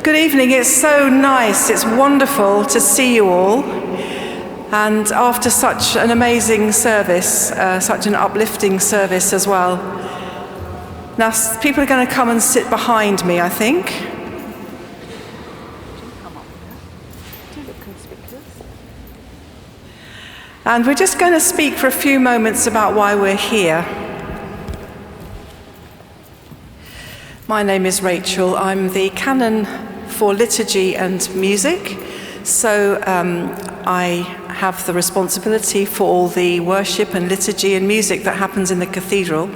Good evening, it's so nice, it's wonderful to see you all. And after such an amazing service, such an uplifting service as well. Now, people are going to come and sit behind me, I think. And we're just going to speak for a few moments about why we're here. My name is Rachel. I'm the Canon for Liturgy and Music. So I have the responsibility for all the worship and liturgy and music that happens in the Cathedral,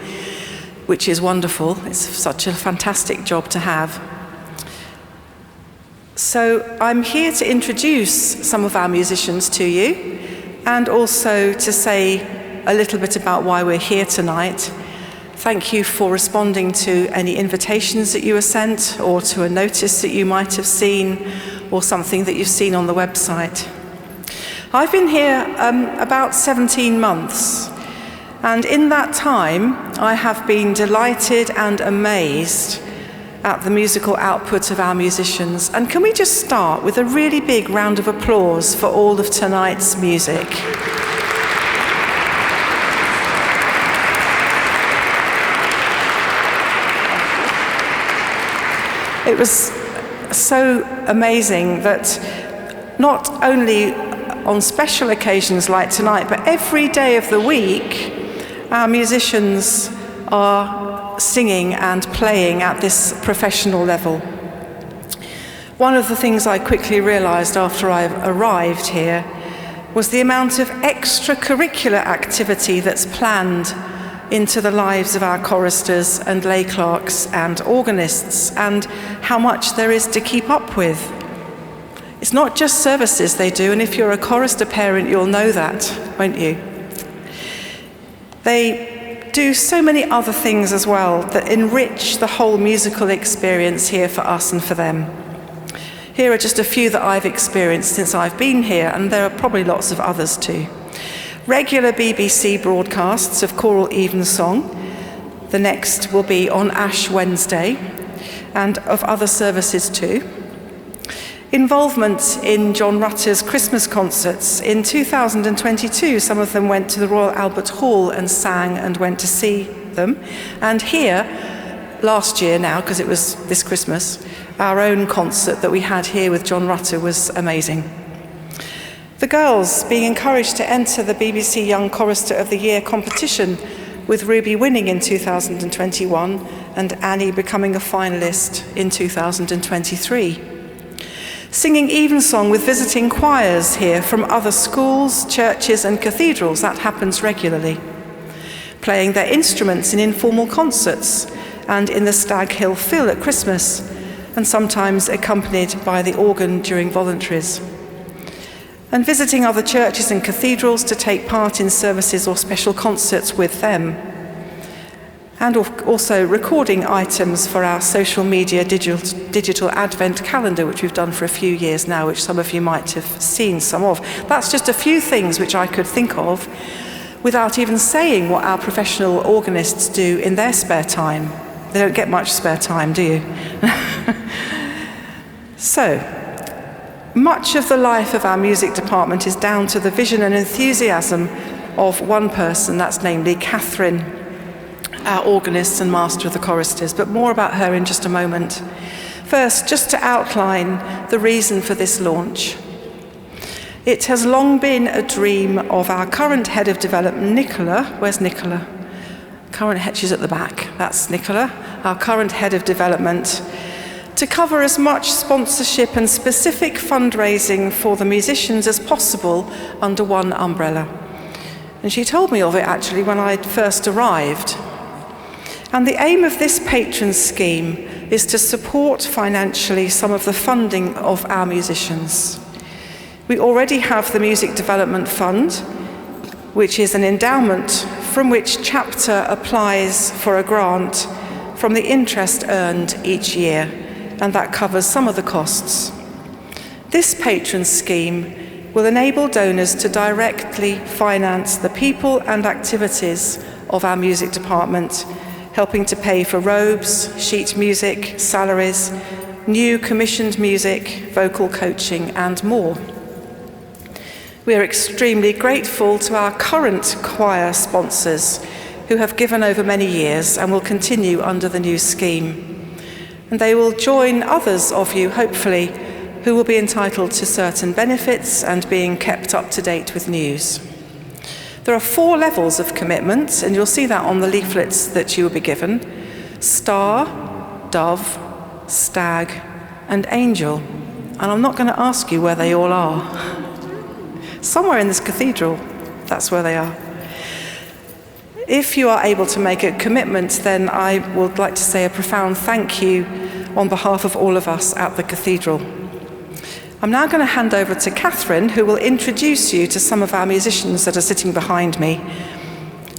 which is wonderful. It's such a fantastic job to have. So I'm here to introduce some of our musicians to you, and also to say a little bit about why we're here tonight. Thank you for responding to any invitations that you were sent, or to a notice that you might have seen, or something that you've seen on the website. I've been here about 17 months, and in that time I have been delighted and amazed at the musical output of our musicians. And can we just start with a really big round of applause for all of tonight's music? It was so amazing that not only on special occasions like tonight, but every day of the week, our musicians are singing and playing at this professional level. One of the things I quickly realized after I arrived here was the amount of extracurricular activity that's planned into the lives of our choristers and lay clerks and organists, and how much there is to keep up with. It's not just services they do, and if you're a chorister parent, you'll know that, won't you? They do so many other things as well that enrich the whole musical experience here for us and for them. Here are just a few that I've experienced since I've been here, and there are probably lots of others too. Regular BBC broadcasts of choral evensong. The next will be on Ash Wednesday, and of other services too. Involvement in John Rutter's Christmas concerts. In 2022, some of them went to the Royal Albert Hall and sang and went to see them. And here, last year now, because it was this Christmas, our own concert that we had here with John Rutter was amazing. The girls being encouraged to enter the BBC Young Chorister of the Year competition, with Ruby winning in 2021 and Annie becoming a finalist in 2023. Singing evensong with visiting choirs here from other schools, churches and cathedrals, that happens regularly. Playing their instruments in informal concerts and in the Stag Hill Phil at Christmas, and sometimes accompanied by the organ during voluntaries. And visiting other churches and cathedrals to take part in services or special concerts with them. And also recording items for our social media digital advent calendar, which we've done for a few years now, which some of you might have seen some of. That's just a few things which I could think of without even saying what our professional organists do in their spare time. They don't get much spare time, do you? So, much of the life of our music department is down to the vision and enthusiasm of one person, that's namely Katherine, our organist and master of the choristers, but more about her in just a moment. First, just to outline the reason for this launch. It has long been a dream of our current head of development, Nicola. Where's Nicola? She's at the back. That's Nicola, our current head of development, to cover as much sponsorship and specific fundraising for the musicians as possible under one umbrella. And she told me of it actually when I first arrived. And the aim of this patron scheme is to support financially some of the funding of our musicians. We already have the Music Development Fund, which is an endowment from which chapter applies for a grant from the interest earned each year, and that covers some of the costs. This patron scheme will enable donors to directly finance the people and activities of our music department, helping to pay for robes, sheet music, salaries, new commissioned music, vocal coaching, and more. We are extremely grateful to our current choir sponsors who have given over many years and will continue under the new scheme. And they will join others of you, hopefully, who will be entitled to certain benefits and being kept up to date with news. There are 4 levels of commitment, and you'll see that on the leaflets that you will be given: Star, Dove, Stag, and Angel. And I'm not going to ask you where they all are. Somewhere in this cathedral, that's where they are. If you are able to make a commitment, then I would like to say a profound thank you on behalf of all of us at the cathedral. I'm now going to hand over to Katherine, who will introduce you to some of our musicians that are sitting behind me.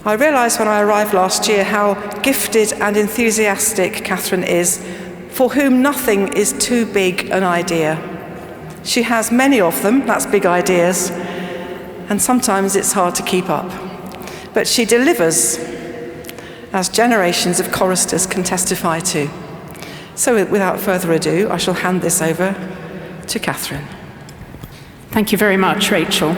I realised when I arrived last year how gifted and enthusiastic Katherine is, for whom nothing is too big an idea. She has many of them, that's big ideas, and sometimes it's hard to keep up. But she delivers, as generations of choristers can testify to. So without further ado, I shall hand this over to Katherine. Thank you very much, Rachel.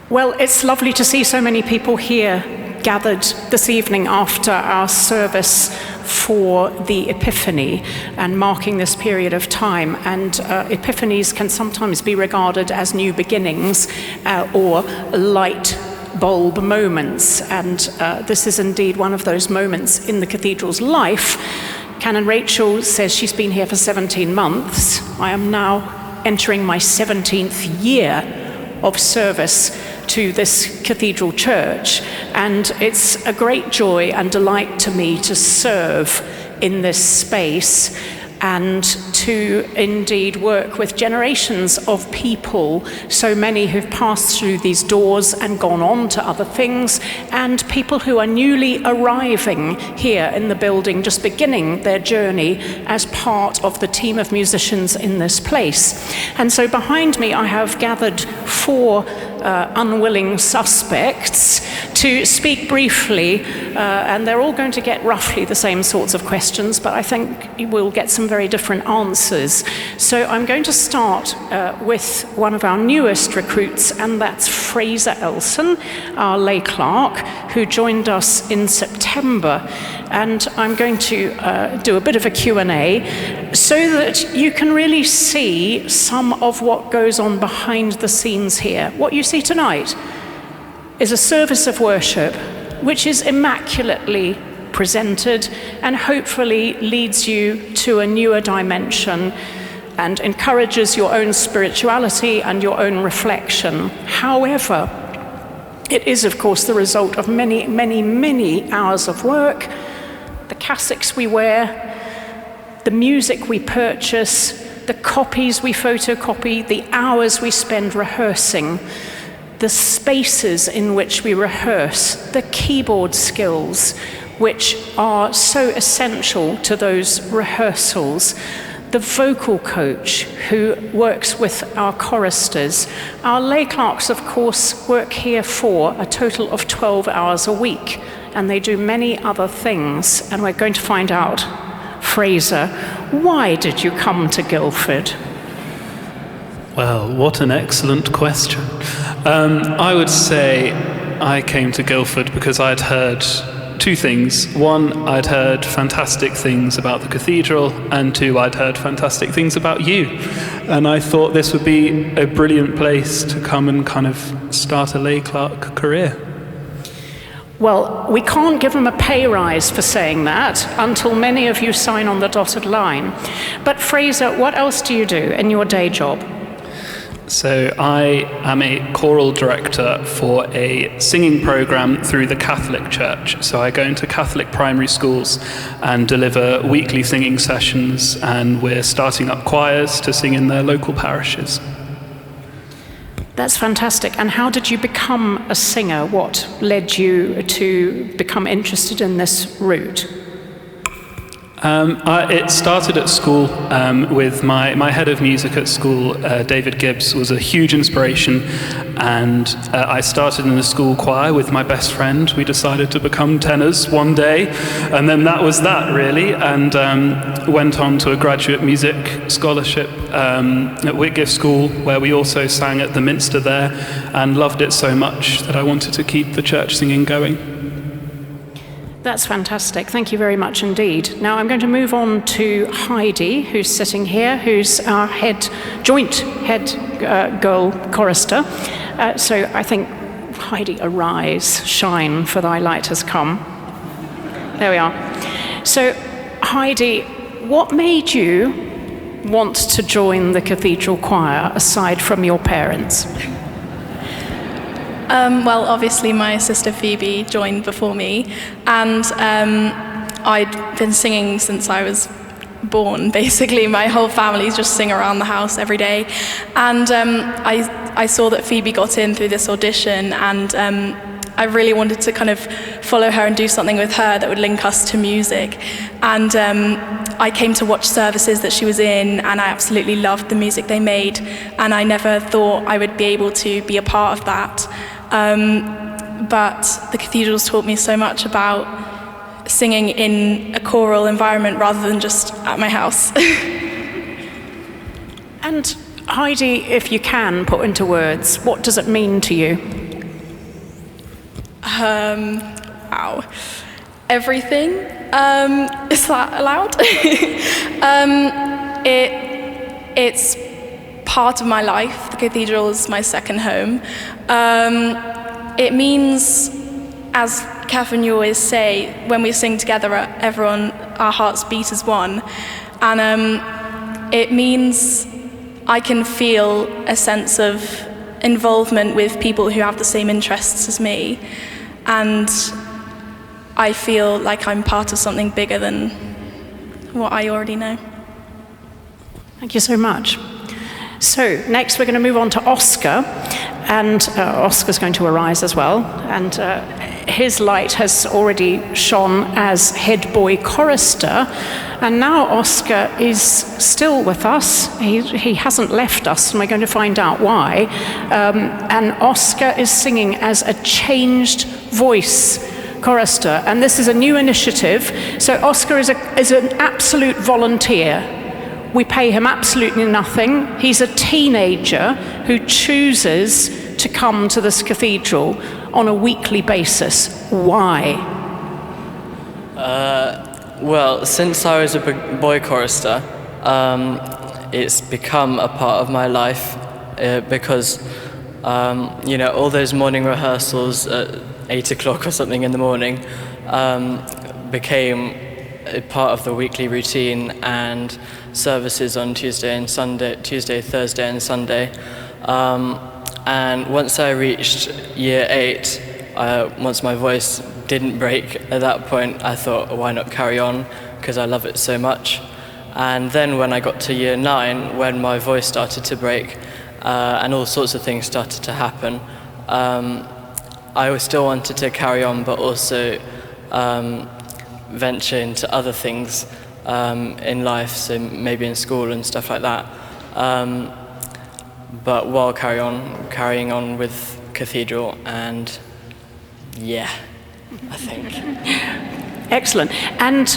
Well, it's lovely to see so many people here gathered this evening after our service for the Epiphany and marking this period of time. And Epiphanies can sometimes be regarded as new beginnings or light bulb moments. And this is indeed one of those moments in the cathedral's life. Canon Rachel says she's been here for 17 months. I am now entering my 17th year of service to this cathedral church, and it's a great joy and delight to me to serve in this space and to indeed work with generations of people, so many who've passed through these doors and gone on to other things, and people who are newly arriving here in the building, just beginning their journey as part of the team of musicians in this place. And so behind me I have gathered 4 unwilling suspects to speak briefly, and they're all going to get roughly the same sorts of questions, but I think we'll get some very different answers. So I'm going to start with one of our newest recruits, and that's Fraser Elson, our lay clerk, who joined us in September. And I'm going to do a bit of a Q&A so that you can really see some of what goes on behind the scenes here. What you see tonight is a service of worship which is immaculately presented and hopefully leads you to a newer dimension and encourages your own spirituality and your own reflection. However, it is, of course, the result of many, many, many hours of work, the cassocks we wear, the music we purchase, the copies we photocopy, the hours we spend rehearsing, the spaces in which we rehearse, the keyboard skills which are so essential to those rehearsals, the vocal coach who works with our choristers. Our lay clerks, of course, work here for a total of 12 hours a week, and they do many other things, and we're going to find out. Fraser, why did you come to Guildford? Well, what an excellent question. I would say I came to Guildford because I'd heard 2 things. 1, I'd heard fantastic things about the cathedral, and 2, I'd heard fantastic things about you. And I thought this would be a brilliant place to come and kind of start a lay clerk career. Well, we can't give them a pay rise for saying that until many of you sign on the dotted line. But Fraser, what else do you do in your day job? So I am a choral director for a singing program through the Catholic Church. So I go into Catholic primary schools and deliver weekly singing sessions, and we're starting up choirs to sing in their local parishes. That's fantastic. And how did you become a singer? What led you to become interested in this route? It started at school with my head of music at school, David Gibbs, was a huge inspiration, and I started in the school choir with my best friend. We decided to become tenors one day, and then that was that, really, and went on to a graduate music scholarship at Whitgift School, where we also sang at the Minster there, and loved it so much that I wanted to keep the church singing going. That's fantastic. Thank you very much indeed. Now I'm going to move on to Heidi, who's sitting here, who's our joint head girl chorister. So I think, Heidi, arise, shine, for thy light has come. There we are. So Heidi, what made you want to join the Cathedral choir, aside from your parents? Well, obviously my sister Phoebe joined before me, and I'd been singing since I was born, basically. My whole family just sing around the house every day, and I saw that Phoebe got in through this audition, and I really wanted to kind of follow her and do something with her that would link us to music. And I came to watch services that she was in, and I absolutely loved the music they made, and I never thought I would be able to be a part of that. But the cathedral's taught me so much about singing in a choral environment rather than just at my house. And Heidi, if you can put into words, what does it mean to you? Wow. Everything. Is that allowed? It's part of my life. The cathedral is my second home. It means, as Katherine, you always say, when we sing together, everyone, our hearts beat as one. And it means I can feel a sense of involvement with people who have the same interests as me. And I feel like I'm part of something bigger than what I already know. Thank you so much. So next we're going to move on to Oscar, and Oscar's going to arise as well, and his light has already shone as head boy chorister, and now Oscar is still with us. He hasn't left us, and we're going to find out why. And Oscar is singing as a changed voice chorister, and this is a new initiative. So Oscar is an absolute volunteer. We pay him absolutely nothing. He's a teenager who chooses to come to this cathedral on a weekly basis. Why? Well, since I was a boy chorister, it's become a part of my life because, all those morning rehearsals at 8 o'clock or something in the morning became a part of the weekly routine, and services on Tuesday, Thursday and Sunday. And once I reached year 8, once my voice didn't break at that point, I thought, why not carry on, because I love it so much. And then when I got to year 9, when my voice started to break and all sorts of things started to happen, I still wanted to carry on, but also venture into other things in life, so maybe in school and stuff like that. But while carrying on with Cathedral, and yeah, I think. Excellent. And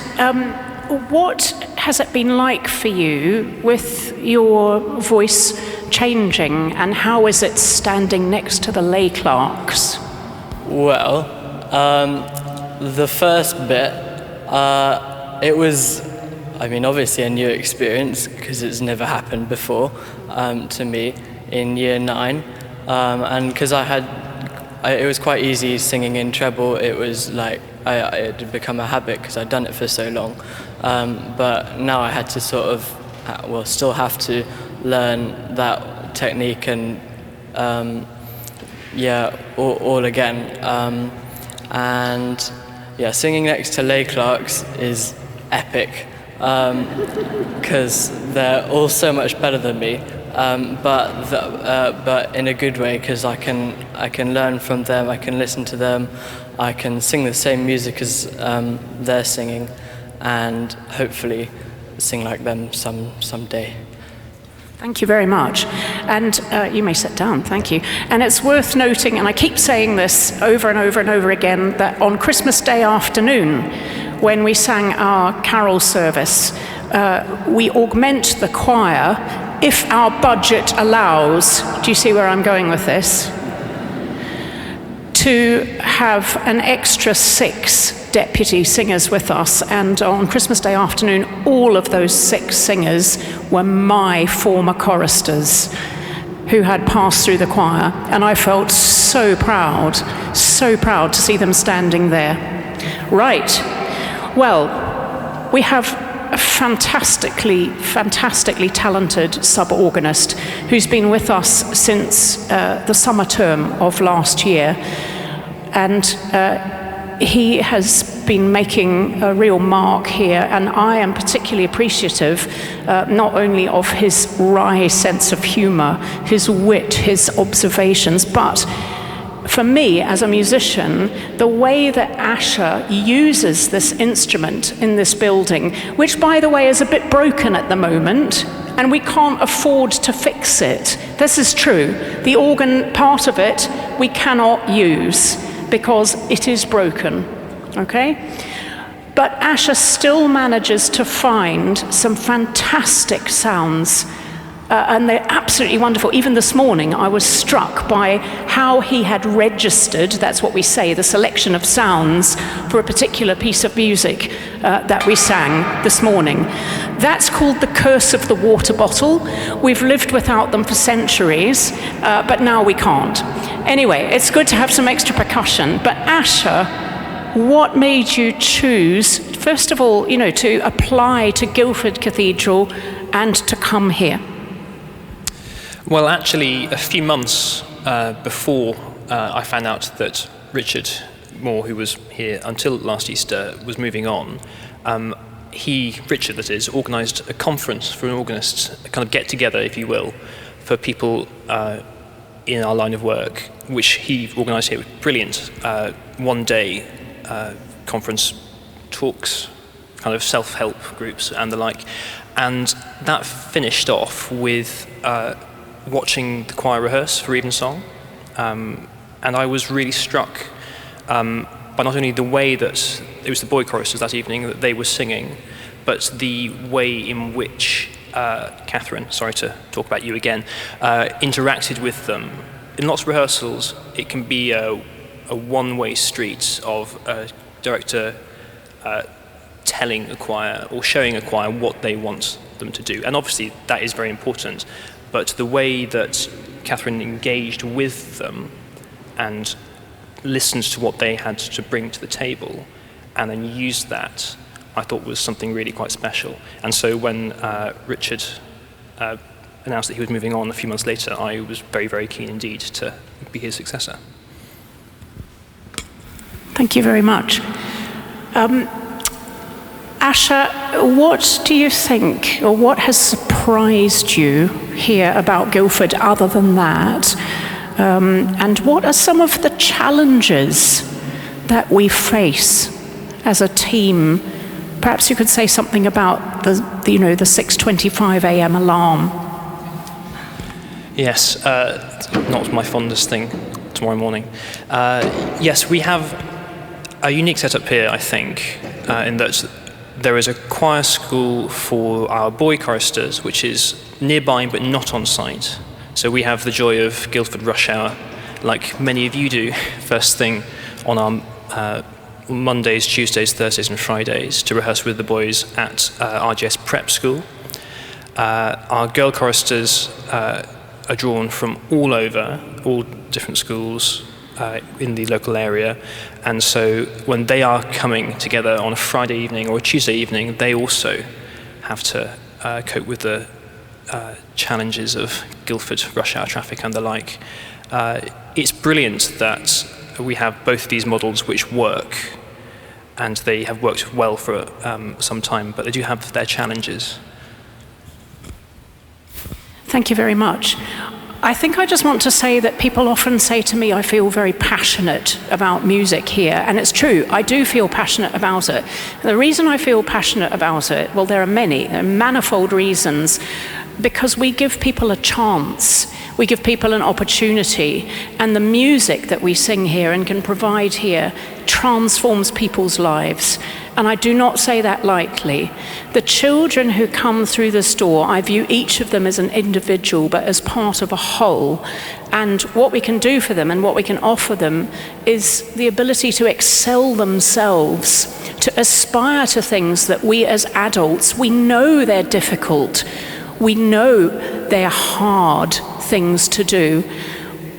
what has it been like for you with your voice changing, and how is it standing next to the lay clerks? Well, the first bit, it was, obviously a new experience because it's never happened before to me in year 9, and because it was quite easy singing in treble. It was like it had become a habit because I'd done it for so long, but now I had to still have to learn that technique and all again, and singing next to lay clerks is epic because they're all so much better than me, but in a good way, because I can learn from them, I can listen to them, I can sing the same music as they're singing, and hopefully sing like them someday. Thank you very much. And you may sit down, thank you. And it's worth noting, and I keep saying this over and over and over again, that on Christmas Day afternoon, when we sang our carol service, we augment the choir if our budget allows. Do you see where I'm going with this? To have an extra 6 deputy singers with us, and on Christmas Day afternoon, all of those 6 singers were my former choristers who had passed through the choir, and I felt so proud to see them standing there. Right, well, we have a fantastically talented sub-organist who's been with us since the summer term of last year, and he has been making a real mark here, and I am particularly appreciative not only of his wry sense of humour, his wit, his observations, but for me as a musician, the way that Asher uses this instrument in this building, which by the way is a bit broken at the moment, and we can't afford to fix it. This is true. The organ part of it we cannot use because it is broken, okay? But Asher still manages to find some fantastic sounds, and they're absolutely wonderful. Even this morning, I was struck by how he had registered, that's what we say, the selection of sounds for a particular piece of music that we sang this morning. That's called the curse of the water bottle. We've lived without them for centuries, but now we can't. Anyway, it's good to have some extra percussion, but Asher, what made you choose, first of all, to apply to Guildford Cathedral and to come here? Well, actually, a few months before I found out that Richard Moore, who was here until last Easter, was moving on, Richard that is, organised a conference for an organist, a kind of get-together, if you will, for people in our line of work, which he organised here. Brilliant one-day conference talks, kind of self-help groups and the like. And that finished off with watching the choir rehearse for Evensong. And I was really struck by not only the way that it was the boy choristers that evening that they were singing, but the way in which Katherine, sorry to talk about you again, interacted with them. In lots of rehearsals, it can be a one-way street of a director telling a choir or showing a choir what they want them to do. And obviously that is very important, but the way that Katherine engaged with them and listened to what they had to bring to the table and then used that, I thought was something really quite special. And so when Richard announced that he was moving on a few months later, I was very, very keen indeed to be his successor. Thank you very much. Asher, what do you think, or what has surprised you here about Guildford other than that? And what are some of the challenges that we face as a team? Perhaps you could say something about the 6:25 a.m. alarm. Yes, not my fondest thing tomorrow morning. Yes, we have a unique setup here, I think, in that there is a choir school for our boy choristers, which is nearby but not on site. So we have the joy of Guildford rush hour, like many of you do, first thing on our Mondays, Tuesdays, Thursdays and Fridays to rehearse with the boys at RGS Prep School. Our girl choristers are drawn from all over, all different schools in the local area, and so when they are coming together on a Friday evening or a Tuesday evening, they also have to cope with the challenges of Guildford rush hour traffic and the like. It's brilliant that we have both these models which work, and they have worked well for some time, but they do have their challenges. Thank you very much. I think I just want to say that people often say to me, I feel very passionate about music here. And it's true, I do feel passionate about it. The reason I feel passionate about it, well, there are manifold reasons. Because we give people a chance, we give people an opportunity, and the music that we sing here and can provide here transforms people's lives. And I do not say that lightly. The children who come through this door, I view each of them as an individual, but as part of a whole. And what we can do for them and what we can offer them is the ability to excel themselves, to aspire to things that we as adults, we know they're difficult. We know they're hard things to do,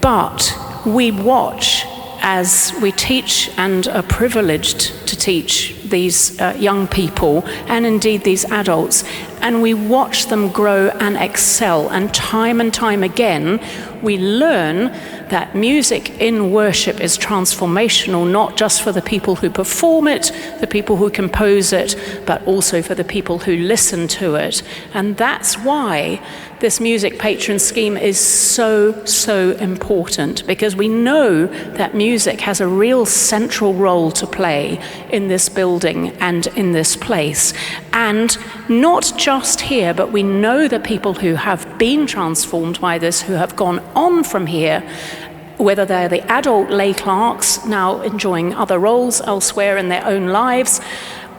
but we watch as we teach and are privileged to teach these young people and indeed these adults, and we watch them grow and excel, and time again we learn that music in worship is transformational, not just for the people who perform it, the people who compose it, but also for the people who listen to it. And that's why this music patron scheme is so important, because we know that music has a real central role to play in this building and in this place. And not just here, but we know the people who have been transformed by this, who have gone on from here, whether they're the adult lay clerks now enjoying other roles elsewhere in their own lives,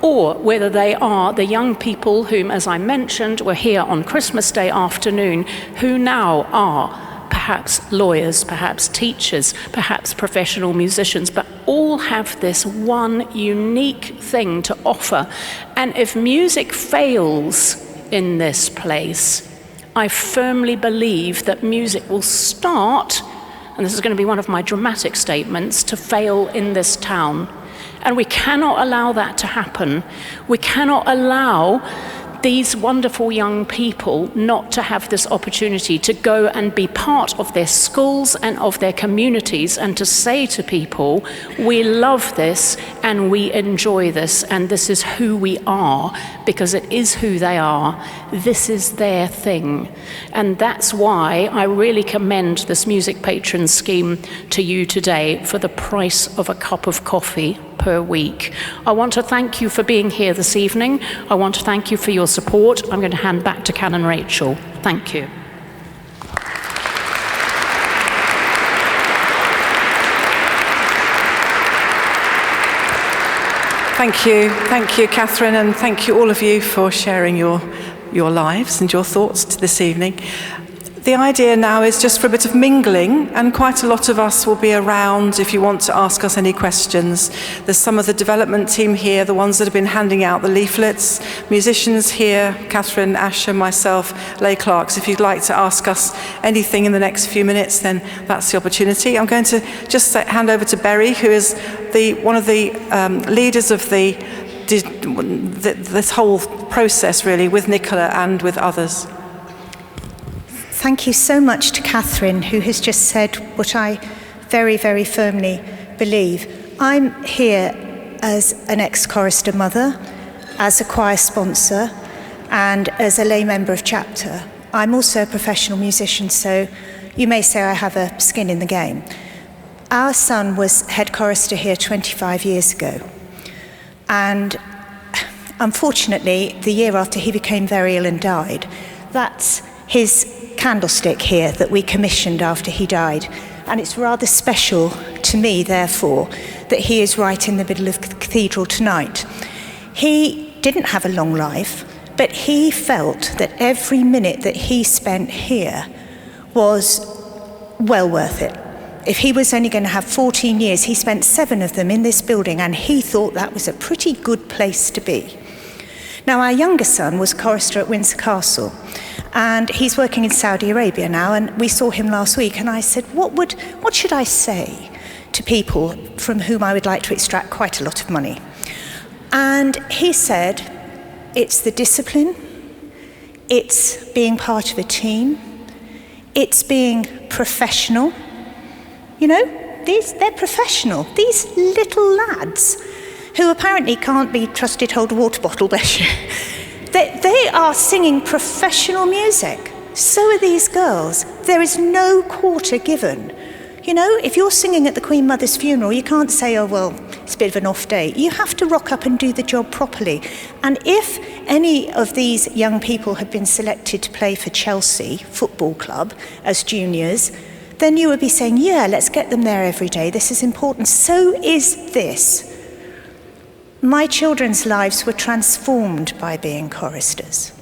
or whether they are the young people whom, as I mentioned, were here on Christmas Day afternoon, who now are perhaps lawyers, perhaps teachers, perhaps professional musicians, but all have this one unique thing to offer. And if music fails in this place, I firmly believe that music will start, and this is going to be one of my dramatic statements, to fail in this town. And we cannot allow that to happen. We cannot allow these wonderful young people not to have this opportunity to go and be part of their schools and of their communities, and to say to people, we love this and we enjoy this, and this is who we are, because it is who they are. This is their thing. And that's why I really commend this music patron scheme to you today for the price of a cup of coffee per week. I want to thank you for being here this evening. I want to thank you for your support. I'm going to hand back to Canon Rachel. Thank you. Thank you, Katherine, and thank you all of you for sharing your lives and your thoughts this evening. The idea now is just for a bit of mingling, and quite a lot of us will be around if you want to ask us any questions. There's some of the development team here, the ones that have been handing out the leaflets, musicians here, Katherine, Asher, myself, lay clerks. If you'd like to ask us anything in the next few minutes, then that's the opportunity. I'm going to just hand over to Berrie, who is one of the leaders of this whole process, really, with Nicola and with others. Thank you so much to Katherine, who has just said what I very, very firmly believe. I'm here as an ex-chorister mother, as a choir sponsor, and as a lay member of chapter. I'm also a professional musician, so you may say I have a skin in the game. Our son was head chorister here 25 years ago. And unfortunately, the year after he became very ill and died, that's his candlestick here that we commissioned after he died. And it's rather special to me, therefore, that he is right in the middle of the cathedral tonight. He didn't have a long life, but he felt that every minute that he spent here was well worth it. If he was only going to have 14 years, he spent 7 of them in this building, and he thought that was a pretty good place to be. Now, our younger son was chorister at Windsor Castle, and he's working in Saudi Arabia now, and we saw him last week, and I said, what should I say to people from whom I would like to extract quite a lot of money? And he said, it's the discipline, it's being part of a team, it's being professional. You know, they're professional. These little lads, who apparently can't be trusted hold a water bottle, bless you, they are singing professional music. So are these girls. There is no quarter given. You know, if you're singing at the Queen Mother's funeral, you can't say, oh, well, it's a bit of an off day. You have to rock up and do the job properly. And if any of these young people had been selected to play for Chelsea Football Club as juniors, then you would be saying, yeah, let's get them there every day. This is important. So is this. My children's lives were transformed by being choristers.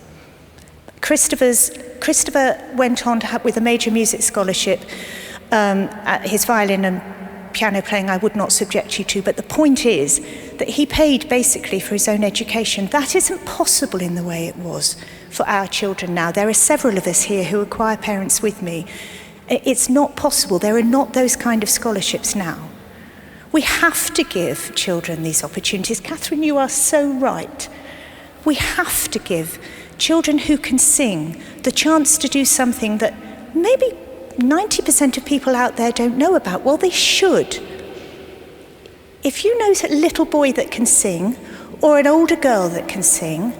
Christopher went on to with a major music scholarship. His violin and piano playing I would not subject you to, but the point is that he paid basically for his own education. That isn't possible in the way it was for our children now. There are several of us here who are choir parents with me. It's not possible. There are not those kind of scholarships now. We have to give children these opportunities. Katherine, you are so right. We have to give children who can sing the chance to do something that maybe 90% of people out there don't know about. Well, they should. If you know a little boy that can sing or an older girl that can sing,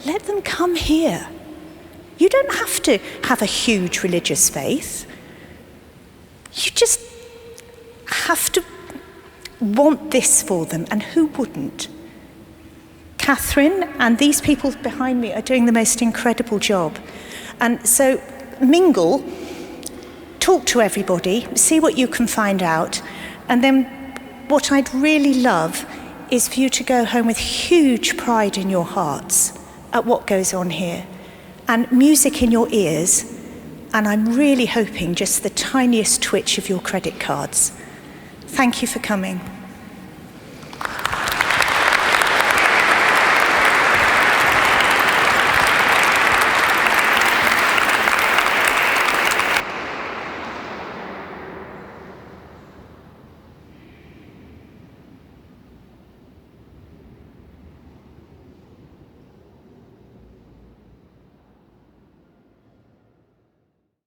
let them come here. You don't have to have a huge religious faith. You just have to want this for them, and who wouldn't? Katherine and these people behind me are doing the most incredible job. And so mingle, talk to everybody, see what you can find out, and then what I'd really love is for you to go home with huge pride in your hearts at what goes on here, and music in your ears, and I'm really hoping just the tiniest twitch of your credit cards. Thank you for coming.